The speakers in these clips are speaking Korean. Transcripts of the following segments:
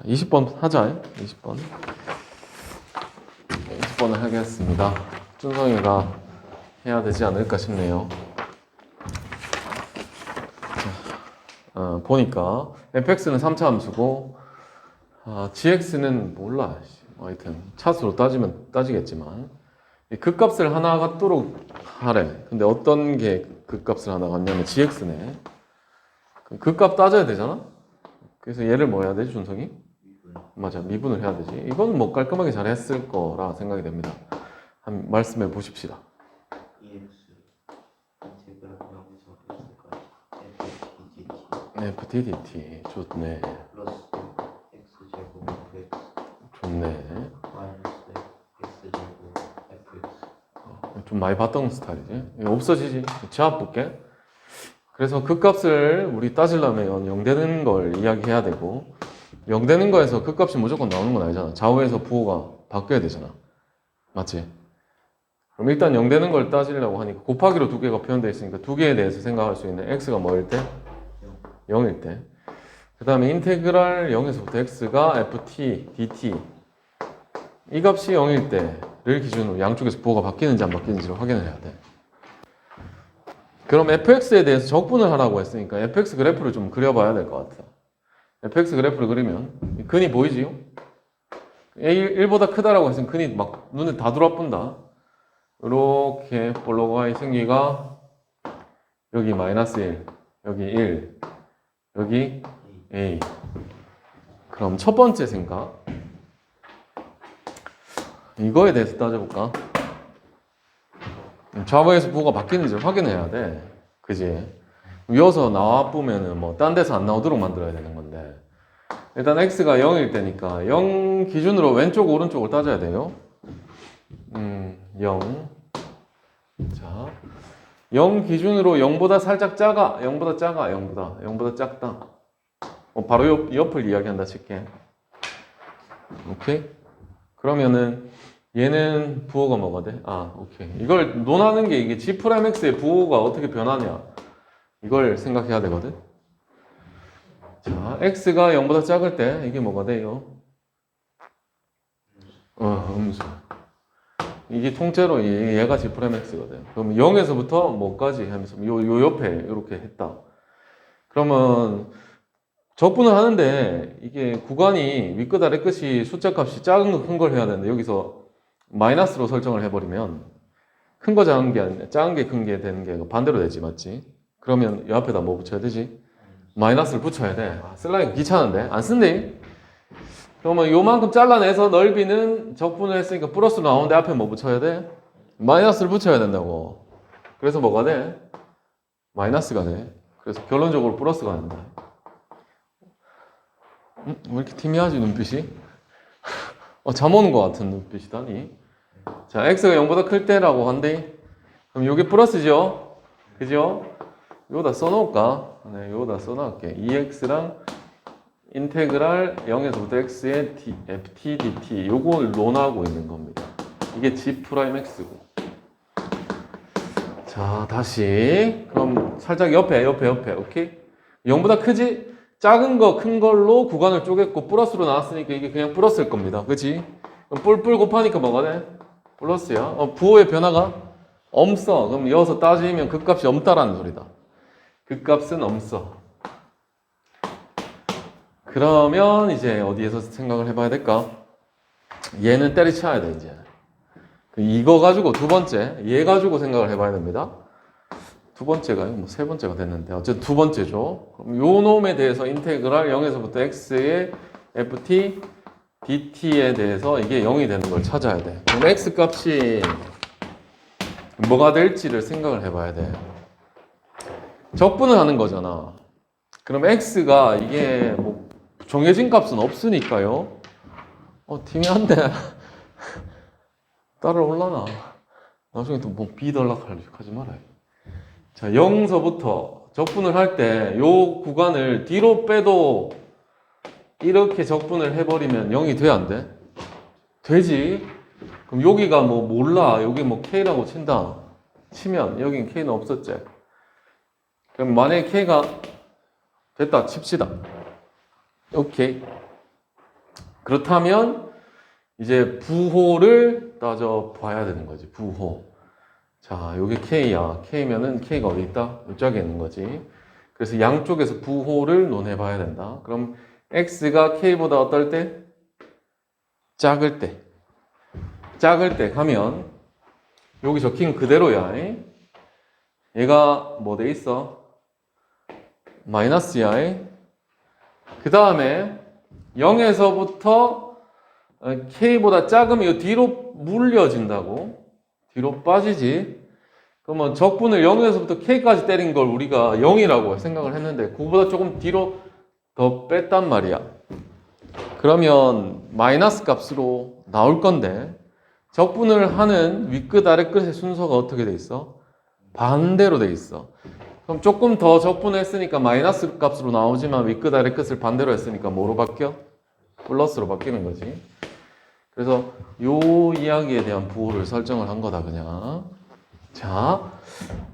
20번 하자. 20번. 20번을 하겠습니다. 준성이가 해야 되지 않을까 싶네요. 보니까 fx는 3차 함수고 gx는 몰라. 하여튼 차수로 따지겠지만 극값을 하나 갖도록 하래. 근데 어떤 게 극값을 하나 갖냐면 gx네. 극값 따져야 되잖아. 그래서 얘를 뭐 해야 되지, 준성이? 맞아, 미분을 해야 되지. 이건 뭐 깔끔하게 잘 했을 거라 생각이 됩니다. 한 말씀해 보십시다. ft dt 좋네. 플러스 x제곱 fx 좋네. 마이너스 x제곱 fx. 좀 많이 봤던 스타일이지. 이거 없어지지. 제압 볼게. 그래서 극값을 우리 따지려면 0 되는 걸 이야기해야 되고 0 되는 거에서 극값이 무조건 나오는 건 아니잖아. 좌우에서 부호가 바뀌어야 되잖아. 맞지? 그럼 일단 0 되는 걸 따지려고 하니까 곱하기로 두 개가 표현되어 있으니까 두 개에 대해서 생각할 수 있는 x가 뭐일 때? 0일 때. 그 다음에 인테그랄 0에서부터 x가 ft, dt 이 값이 0일 때를 기준으로 양쪽에서 부호가 바뀌는지 안 바뀌는지를 확인을 해야 돼. 그럼 fx에 대해서 적분을 하라고 했으니까 fx 그래프를 좀 그려봐야 될 것 같아. fx 그래프를 그리면 근이 보이지요? 1보다 크다라고 했으면 근이 막 눈에 다 들어와본다. 이렇게 볼록이 생기가 여기 마이너스 1, 여기 1, 여기 a. 그럼 첫 번째 생각 이거에 대해서 따져볼까? 좌우에서 부호가 바뀌는지 확인해야 돼. 그지? 이어서 나와보면은 뭐 딴 데서 안 나오도록 만들어야 되는 건데 일단 x가 0일 때니까 0 기준으로 왼쪽 오른쪽을 따져야 돼요. 0. 자, 0 기준으로 0보다 살짝 작아. 0보다 작아. 0보다 작다. 바로 옆을 이야기한다 칠게. 오케이? 그러면은 얘는 부호가 뭐가 돼? 오케이. 이걸 논하는 게 이게 G'X의 부호가 어떻게 변하냐. 이걸 생각해야 되거든. 자, X가 0보다 작을 때 이게 뭐가 돼요? 음수. 이게 통째로 얘가 G'X거든. 그럼 0에서부터 뭐까지 하면서 요 옆에 이렇게 했다. 그러면 적분을 하는데 이게 구간이 윗끝 아래끝이 숫자 값이 작은 거 큰 걸 해야 되는데 여기서 마이너스로 설정을 해버리면 큰 거 작은 게 아니라 작은 게 큰 게 되는 게 반대로 되지, 맞지? 그러면 이 앞에다 뭐 붙여야 되지? 마이너스를 붙여야 돼. 쓰려니까 귀찮은데 안 쓴대. 그러면 요만큼 잘라내서 넓이는 적분을 했으니까 플러스로 나오는데 앞에 뭐 붙여야 돼? 마이너스를 붙여야 된다고. 그래서 뭐가 돼? 마이너스가 돼. 그래서 결론적으로 플러스가 된다. 왜 이렇게 티미하지 눈빛이? 잠 오는 것 같은 눈빛이다니. 자, x가 0보다 클 때라고 한대. 그럼 요게 플러스죠? 그죠? 요거다 써놓을까? 네, 요거다 써놓을게. 2x랑 인테그랄 0에서부터 x의 ft, dt 요걸 논하고 있는 겁니다. 이게 G'X고. 자, 다시. 그럼 살짝 옆에, 오케이? 0보다 크지? 작은 거, 큰 걸로 구간을 쪼갰고 플러스로 나왔으니까 이게 그냥 플러스일 겁니다. 그치? 그럼 뿔뿔 곱하니까 뭐가 돼? 플러스야. 부호의 변화가 없어. 그럼 이어서 따지면 극값이 없다라는 소리다. 극값은 없어. 그러면 이제 어디에서 생각을 해봐야 될까? 얘는 때려쳐야 돼, 이제. 이거 가지고 두 번째, 얘 가지고 생각을 해봐야 됩니다. 두 번째가요? 뭐 세 번째가 됐는데 어쨌든 두 번째죠. 그럼 요 놈에 대해서 인테그랄 0에서부터 x의 ft, dt에 대해서 이게 0이 되는 걸 찾아야 돼. 그럼 x 값이 뭐가 될지를 생각을 해봐야 돼. 적분을 하는 거잖아. 그럼 x가 이게 뭐 정해진 값은 없으니까요. 팀이한데 따라올라나. 나중에 또 뭐 비달락하지 말아요. 자, 0서부터 적분을 할 때 요 구간을 뒤로 빼도 이렇게 적분을 해버리면 0이 돼, 안 돼? 되지? 그럼 여기가 뭐 몰라. 여기 뭐 K라고 친다. 치면 여긴 K는 없었지. 그럼 만약에 K가 됐다 칩시다. 오케이. 그렇다면 이제 부호를 따져 봐야 되는 거지. 부호. 자, 요게 K야. K면은 K가 어디 있다? 이쪽에 있는 거지. 그래서 양쪽에서 부호를 논해 봐야 된다. 그럼 X가 K보다 어떨 때? 작을 때. 작을 때 가면 여기 적힌 그대로야. 얘가 뭐 돼 있어? 마이너스야. 그 다음에 0에서부터 K보다 작으면 이거 뒤로 물려진다고. 뒤로 빠지지. 그러면 적분을 0에서부터 K까지 때린 걸 우리가 0이라고 생각을 했는데 그거보다 조금 뒤로 더 뺐단 말이야. 그러면 마이너스 값으로 나올 건데 적분을 하는 윗끝 아래끝의 순서가 어떻게 돼 있어? 반대로 돼 있어. 그럼 조금 더 적분을 했으니까 마이너스 값으로 나오지만 윗끝 아래끝을 반대로 했으니까 뭐로 바뀌어? 플러스로 바뀌는 거지. 그래서 요 이야기에 대한 부호를 설정을 한 거다 그냥. 자,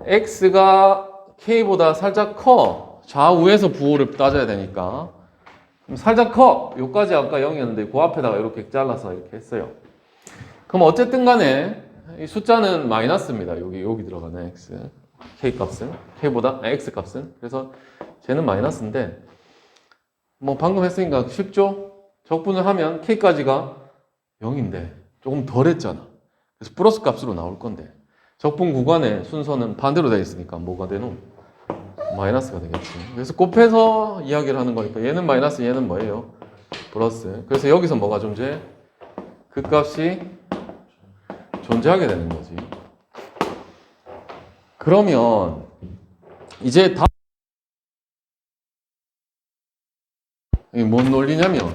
X가 K보다 살짝 커. 좌우에서 부호를 따져야 되니까. 그럼 살짝 커. 요까지 아까 0이었는데 그 앞에다가 이렇게 잘라서 이렇게 했어요. 그럼 어쨌든 간에 이 숫자는 마이너스입니다. 여기 들어가는 X. K 값은. X 값은. 그래서 쟤는 마이너스인데 뭐 방금 했으니까 쉽죠? 적분을 하면 K까지가 0인데 조금 덜 했잖아. 그래서 플러스 값으로 나올 건데 적분 구간의 순서는 반대로 되어 있으니까 뭐가 되노? 마이너스가 되겠지. 그래서 곱해서 이야기를 하는 거니까 얘는 마이너스, 얘는 뭐예요? 플러스. 그래서 여기서 뭐가 존재해? 그 값이 존재하게 되는 거지. 그러면 이제 뭔 논리냐면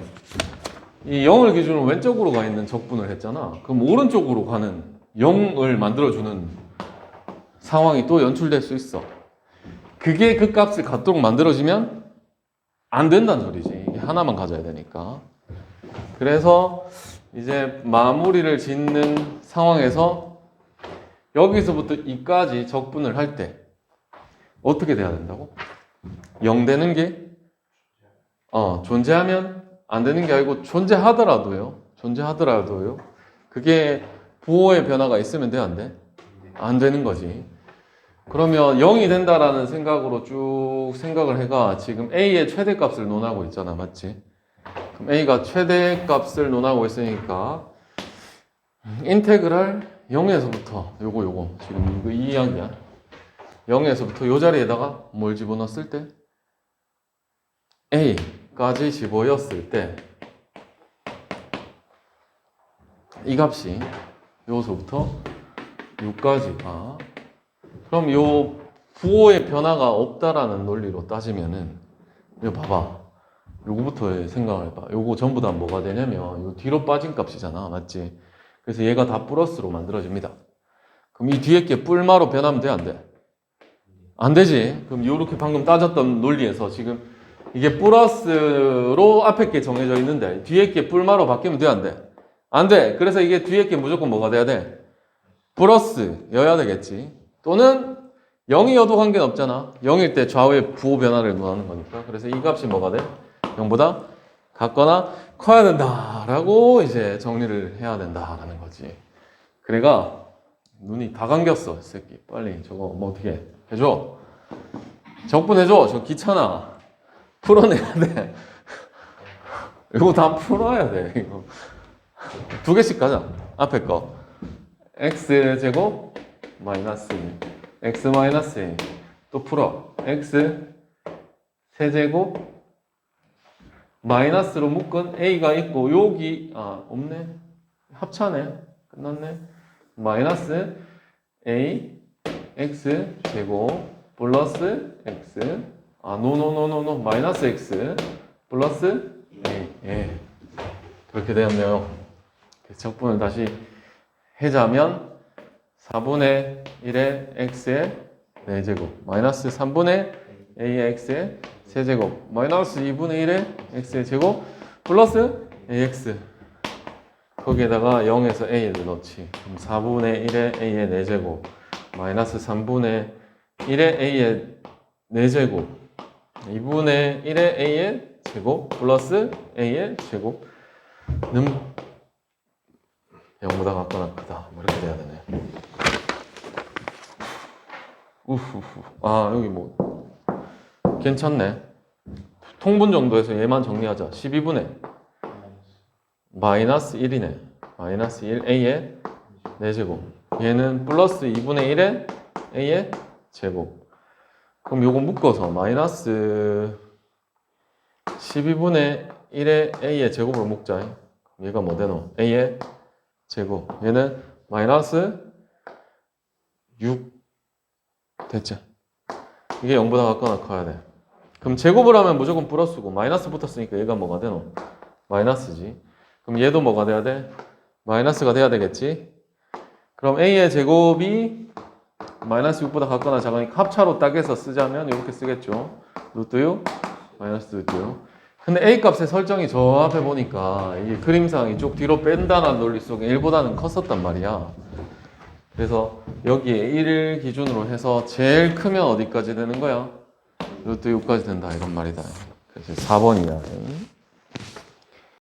이 0을 기준으로 왼쪽으로 가 있는 적분을 했잖아. 그럼 오른쪽으로 가는 0을 만들어주는 상황이 또 연출될 수 있어. 그게 그 값을 갖도록 만들어지면 안 된다는 소리지. 이게 하나만 가져야 되니까. 그래서 이제 마무리를 짓는 상황에서 여기서부터 이까지 적분을 할 때 어떻게 돼야 된다고? 0 되는 게 존재하면 안 되는 게 아니고 존재하더라도요. 그게 부호의 변화가 있으면 돼, 안 돼? 안 되는 거지. 그러면 0이 된다라는 생각으로 쭉 생각을 해가 지금 A의 최대값을 논하고 있잖아, 맞지? 그럼 A가 최대값을 논하고 있으니까 인테그랄 0에서부터 요거 지금 이거 이 이야기야. 0에서부터 요 자리에다가 뭘 집어넣었을 때? A까지 집어넣었을 때 이 값이 요서부터 요까지가 그럼 요 부호의 변화가 없다라는 논리로 따지면은 이거 봐봐. 요거부터 생각을 해봐. 요거 전부 다 뭐가 되냐면 요 뒤로 빠진 값이잖아. 맞지? 그래서 얘가 다 플러스로 만들어집니다. 그럼 이 뒤에 게 뿔마로 변하면 돼? 안 돼? 안 되지. 그럼 요렇게 방금 따졌던 논리에서 지금 이게 플러스로 앞에 게 정해져 있는데 뒤에 게 뿔마로 바뀌면 돼? 안 돼? 안 돼. 그래서 이게 뒤에 게 무조건 뭐가 돼야 돼? 플러스여야 되겠지. 또는 0이어도 관계는 없잖아. 0일 때 좌우의 부호 변화를 논하는 거니까. 그래서 이 값이 뭐가 돼? 0보다 같거나 커야 된다라고 이제 정리를 해야 된다라는 거지. 그래가 눈이 다 감겼어, 이 새끼. 빨리 저거 뭐 어떻게 해줘. 적분해줘. 저 귀찮아. 풀어내야 돼. 이거 다 풀어야 돼, 이거. 두 개씩 가자. 앞에 거. x제곱 마이너스 x 마이너스 1. 또 풀어. x 세제곱 마이너스로 묶은 a가 있고 여기 없네. 합차네. 끝났네. 마이너스 a x 제곱 플러스 x 노 마이너스 x 플러스 a 그렇게 되었네요. 적분을 다시 해자면 4분의 1의 x의 4제곱 마이너스 3분의 a의 x의 세제곱 마이너스 2분의 1의 x의 제곱 플러스 ax 거기에다가 0에서 a를 넣지. 그럼 4분의 1의 a의 4제곱 마이너스 3분의 1의 a의 4제곱 2분의 1의 a의 제곱 플러스 a의 제곱 는 0보다 같거나 크다. 뭐 이렇게 돼야 되네. 우후후. 아, 여기 뭐 괜찮네. 통분 정도에서 얘만 정리하자. 12분의 마이너스 1이네. 마이너스 1 A의 4제곱. 얘는 플러스 2분의 1의 A의 제곱. 그럼 요거 묶어서 마이너스 12분의 1의 A의 제곱으로 묶자. 얘가 뭐 되노? A의 제곱. 얘는 마이너스 6 됐지? 이게 0보다 같거나 커야 돼. 그럼 제곱을 하면 무조건 플러스고 마이너스 붙었으니까 얘가 뭐가 되노? 마이너스지. 그럼 얘도 뭐가 돼야 돼? 마이너스가 돼야 되겠지? 그럼 A의 제곱이 마이너스 6보다 같거나 작으니까 합차로 딱해서 쓰자면 이렇게 쓰겠죠. 루트 6 마이너스 루트 6. 근데 A 값의 설정이 저 앞에 보니까 이게 그림상 이쪽 뒤로 뺀다는 논리 속에 1보다는 컸었단 말이야. 그래서 여기에 1을 기준으로 해서 제일 크면 어디까지 되는 거야? 루트 6까지 된다 이런 말이다. 그래서 4번이야.